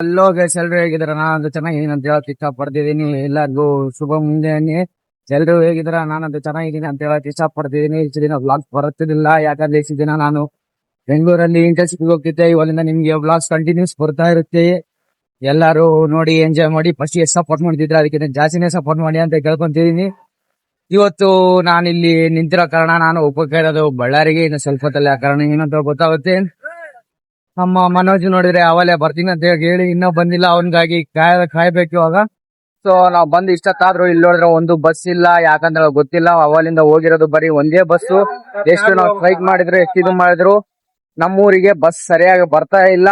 Hello guys, ಎಲ್ರು ಹೇಗಿದಾರ? ನಾನಂತೂ ಚೆನ್ನಾಗಿದ್ದೀನಿ ಅಂತ ಹೇಳಕ್ ಇಷ್ಟ ಪಡ್ತಿದ್ದೀನಿ. ಎಲ್ಲರಿಗೂ ಶುಭ ಮುಂಜಾನೆ. ಎಲ್ರು ಹೇಗಿದಾರ? ನಾನಂತೂ ಚೆನ್ನಾಗಿದ್ದೀನಿ ಅಂತ ಹೇಳಕ್ ಇಷ್ಟ ಪಡ್ತಿದ್ದೀನಿ. ಇಷ್ಟು ದಿನ ವ್ಲಾಗ್ಸ್ ಬರುತ್ತಿರಲಿಲ್ಲ, ಯಾಕಂದ್ರೆ ಇಷ್ಟು ದಿನ ನಾನು ಬೆಂಗಳೂರಲ್ಲಿ ಇಂಟರ್ನ್ಶಿಪ್ ಹೋಗ್ತಿದ್ದೆ. ಇವಾಗಿಂದ ನಿಮ್ಗೆ ವ್ಲಾಗ್ಸ್ ಕಂಟಿನ್ಯೂಸ್ ಬರ್ತಾ ಇರುತ್ತೆ. ಎಲ್ಲಾರು ನೋಡಿ ಎಂಜಾಯ್ ಮಾಡಿ. ಫಸ್ಟ್ ಎಷ್ಟು ಸಪೋರ್ಟ್ ಮಾಡ್ತಿದ್ರೆ ಅದಕ್ಕಿಂತ ಜಾಸ್ತಿನೇ ಸಪೋರ್ಟ್ ಮಾಡಿ ಅಂತ ಕೇಳ್ಕೊಂತಿದೀನಿ. ಇವತ್ತು ನಾನಿಲ್ಲಿ ನಿಂತಿರೋ ಕಾರಣ, ನಾನು ಹೋಗ್ತಾ ಇರೋದು ಬಳ್ಳಾರಿಗೆ. ಇನ್ನು ಸ್ವಲ್ಪ ಹೊತ್ತಲ್ಲಿ ಆ ಕಾರಣ ಏನಂತ ಗೊತ್ತಾಗುತ್ತೆ. ನಮ್ಮ ಮನೋಜ್ ನೋಡಿದ್ರೆ ಅವಲೇ ಬರ್ತೀನಿ ಅಂತ ಹೇಳಿ ಇನ್ನೂ ಬಂದಿಲ್ಲ. ಅವನಿಗಾಗಿ ಕಾಯ್ಬೇಕು ಇವಾಗ. ಸೊ ನಾವ್ ಬಂದು ಇಷ್ಟತ್ತಾದ್ರೂ ಇಲ್ಲಿ ನೋಡಿದ್ರೆ ಒಂದು ಬಸ್ ಇಲ್ಲ, ಯಾಕಂದ್ರೆ ಗೊತ್ತಿಲ್ಲ. ಅವಲಿಂದ ಹೋಗಿರೋದು ಬರೀ ಒಂದೇ ಬಸ್ಸು. ಎಷ್ಟು ನಾವು ಸ್ಟ್ರೈಕ್ ಮಾಡಿದ್ರು, ಎಷ್ಟು ಇದು ಮಾಡಿದ್ರು, ನಮ್ಮೂರಿಗೆ ಬಸ್ ಸರಿಯಾಗಿ ಬರ್ತಾ ಇಲ್ಲ.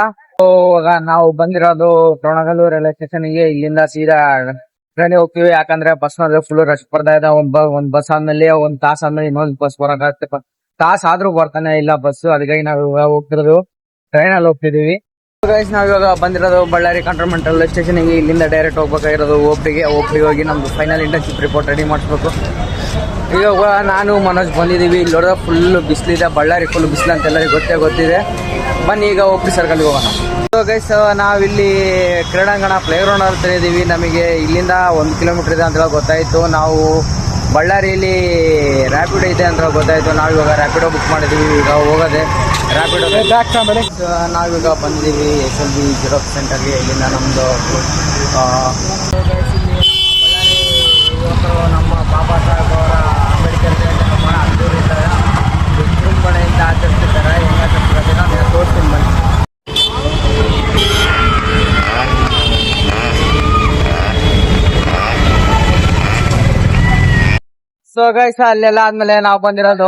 ಇವಾಗ ನಾವು ಬಂದಿರೋದು ತೋರಣಗಲ್ಲು ರೈಲ್ವೆ ಸ್ಟೇಷನ್ಗೆ. ಇಲ್ಲಿಂದ ಸೀದಾ ಟ್ರೈನ್ ಹೋಗ್ತೀವಿ, ಯಾಕಂದ್ರೆ ಬಸ್ ನೋಡಿದ್ರೆ ಫುಲ್ ರಶ್ ಬರ್ತಾ ಇದೆ. ಒಂದ್ ಬಸ್ ಆದ್ಮೇಲೆ ಒಂದ್ ತಾಸ ಆದ್ಮೇಲೆ ಇನ್ನೊಂದ್ ಬಸ್ ಬರಕಾಗುತ್ತೆ. ತಾಸ ಆದ್ರೂ ಬರ್ತಾನೆ ಇಲ್ಲ ಬಸ್. ಅದಕ್ಕಾಗಿ ನಾವು ಇವಾಗ ಹೋಗ್ತಿರೋದು ಟ್ರೈನ್ ಅಲ್ಲಿ ಹೋಗ್ತಿದೀವಿ. ನಾವ್ ಇವಾಗ ಬಂದಿರೋದು ಬಳ್ಳಾರಿ ಕಂಟೋನ್ಮೆಂಟ್ ರೈಲ್ವೆ ಸ್ಟೇಷನ್ ಗೆ. ಇಲ್ಲಿಂದ ಡೈರೆಕ್ಟ್ ಹೋಗ್ಬೇಕಾಗಿರೋದು ಓಪಿಗೆ ಹೋಗಿ ನಮ್ದು ಫೈನಲ್ ಇಂಟರ್ನ್ಶಿಪ್ ರಿಪೋರ್ಟ್ ರೆಡಿ ಮಾಡಿಸ್ಬೇಕು. ಇವಾಗ ನಾನು ಮನೋಜ್ ಬಂದಿದೀವಿ. ಇಲ್ಲಿ ನೋಡಿದ್ರೆ ಫುಲ್ ಬಿಸಿಲಿದೆ, ಬಳ್ಳಾರಿ ಫುಲ್ ಬಿಸಿಲು ಅಂತ ಎಲ್ಲರಿಗೂ ಗೊತ್ತಿದೆ. ಬನ್ನಿ ಈಗ ಓಪಿ ಸರ್ಕಲ್ ಹೋಗೋಣ. ಗೈಸ್, ನಾವಿಲ್ಲಿ ಕ್ರೀಡಾಂಗಣ ಪ್ಲೇ ಗ್ರೌಂಡ್ ಅಂತ ಇದೀವಿ. ನಮಗೆ ಇಲ್ಲಿಂದ 1 ಕಿಲೋಮೀಟರ್ ಇದೆ ಅಂತ ಗೊತ್ತಾಯ್ತು. ನಾವು ಬಳ್ಳಾರಿಯಲ್ಲಿ ರ್ಯಾಪಿಡೋ ಇದೆ ಅಂತ ಗೊತ್ತಾಯ್ತು. ನಾವಿವಾಗ ರ್ಯಾಪಿಡೋ ಬುಕ್ ಮಾಡಿದೀವಿ. ಈಗ ಹೋಗೋದೆ ರ್ಯಾಪಿಡೋ. ನಾವೀಗ ಬಂದಿದ್ದೀವಿ SLB ಜೆರಾಕ್ಸ್ ಸೆಂಟರ್ಗೆ. ಇಲ್ಲಿಂದ ನಮ್ಮದು ಬಳ್ಳಾರಿ ಯುವಕರು ನಮ್ಮ ಬಾಬಾ ಸಾಹೇಬ್ ಅವರ ಅಂಬೇಡ್ಕರ್ ಜಯಂತಿ ಬಹಳ ಅದ್ದೂರಿಯಿಂದ ವಿಜೃಂಭಣೆಯಿಂದ ಆಚರಿಸ್ತಿದ್ದಾರೆ. ಹೆಂಗೆ ಆಚರಿಸ್ತಾರೆ ನಾನು ತೋರಿಸ್ತೀನಿ ಬನ್ನಿ. ಸೊ ಗೈಸ್, ಅಲ್ಲೆಲ್ಲ ಆದ್ಮೇಲೆ ನಾವು ಬಂದಿರೋದು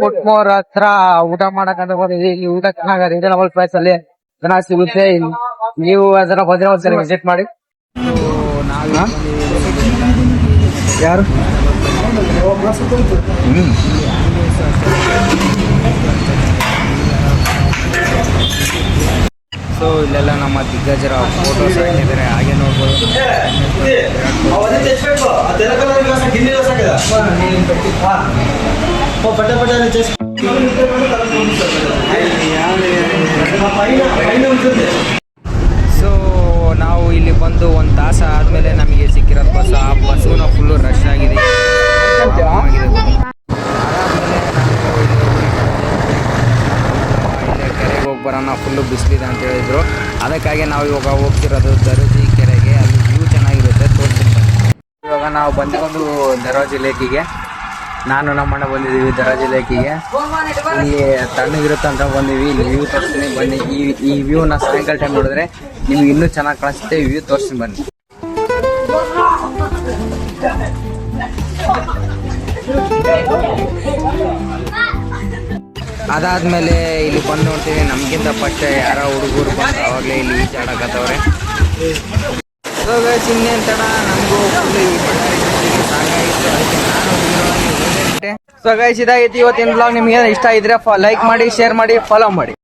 ಕುಟ್ಮೋರ್ ಹತ್ರ ಊಟ ಮಾಡಕಂತ ಬಂದಿದ್ವಿ. ಇಲ್ಲಿ ಊಟ ಚೆನ್ನಾಗ ರೀಸನಬಲ್ ಪ್ರೈಸ್ ಅಲ್ಲಿ ಚೆನ್ನಾಗಿ ಸಿಗುತ್ತೆ. ನೀವು ಅದರ ಬಂದಿರೋ ಒಂದ್ಸರಿ ವಿಸಿಟ್ ಮಾಡಿ. ಯಾರು ಸೊ ಇಲ್ಲೆಲ್ಲ ನಮ್ಮ ದಿಗ್ಗಜರ ಫೋಟೋಸ್ ಹಾಕಿದ್ದಾರೆ, ಹಾಗೆ ನೋಡ್ಬೋದು. ಸೊ ನಾವು ಇಲ್ಲಿ ಬಂದು 1 ತಾಸು ಆದ್ಮೇಲೆ ನಮಗೆ ಸಿಕ್ಕಿರೋದು ಬಸ್. ಆ ಬಸ್ಸು ಫುಲ್ಲು ರಶ್ ಆಗಿದೆ. ಬರೋಣ, ಫುಲ್ಲು ಬಿಸಿಲಿದೆ ಅಂತ ಹೇಳಿದ್ರು. ಅದಕ್ಕಾಗಿ ನಾವು ಇವಾಗ ಹೋಗ್ತಿರೋದು ದರೋಜಿ ಕೆರೆಗೆ. ಅಲ್ಲಿ ವ್ಯೂ ಚೆನ್ನಾಗಿರುತ್ತೆ, ತೋರಿಸ್ತೀನಿ. ಇವಾಗ ನಾವು ಬಂದಿರೋದು ದರೋಜಿ ಲೇಕಿಗೆ. ನಾನು ನಮ್ಮಣ್ಣ ಬಂದಿದ್ದೀವಿ ದರೋಜಿ ಲೇಕಿಗೆ. ಇಲ್ಲಿ ತಣ್ಣಗಿರುತ್ತೆ ಅಂತ ಬಂದೀವಿ. ಇಲ್ಲಿ ವ್ಯೂ ತೋರಿಸ್ತೀನಿ ಬನ್ನಿ. ಈ ವ್ಯೂನ ಸಾಯಂಕಾಲ ಟೈಮ್ ನೋಡಿದ್ರೆ ನಿಮ್ಗೆ ಇನ್ನೂ ಚೆನ್ನಾಗಿ ಕಾಣಿಸುತ್ತೆ. ವ್ಯೂ ತೋರಿಸ್ತೀನಿ ಬನ್ನಿ. ಅದಾದ್ಮೇಲೆ ಇಲ್ಲಿ ಬಂದು ನೋಡ್ತೀವಿ, ನಮ್ಗಿಂತ ಫಸ್ಟ್ ಯಾರೋ ಹುಡುಗರು ಬಂದು ಅವಾಗಲೇ ಇಲ್ಲಿ ಈಜಾಡಕತ್ತವ್ರೆ. ಸೊ ಗೈಸ್, ಇನ್ನೇನು ತಡ, ನಮಗೂ ಫುಲ್ ಈ ಬಳ್ಳಾರಿ ಡಿಸ್ಟ್ರಿಕ್ಗೆ ಸಾಕಾಗಿತ್ತು. ಅದಕ್ಕೆ ನಾನು ಸೊ ಗೈಸ್, ಇದಾಗಿತ್ತು ಇವತ್ತಿನ ಬ್ಲಾಗ್. ನಿಮ್ಗೆ ಇಷ್ಟ ಇದ್ರೆ ಲೈಕ್ ಮಾಡಿ, ಶೇರ್ ಮಾಡಿ, ಫಾಲೋ ಮಾಡಿ.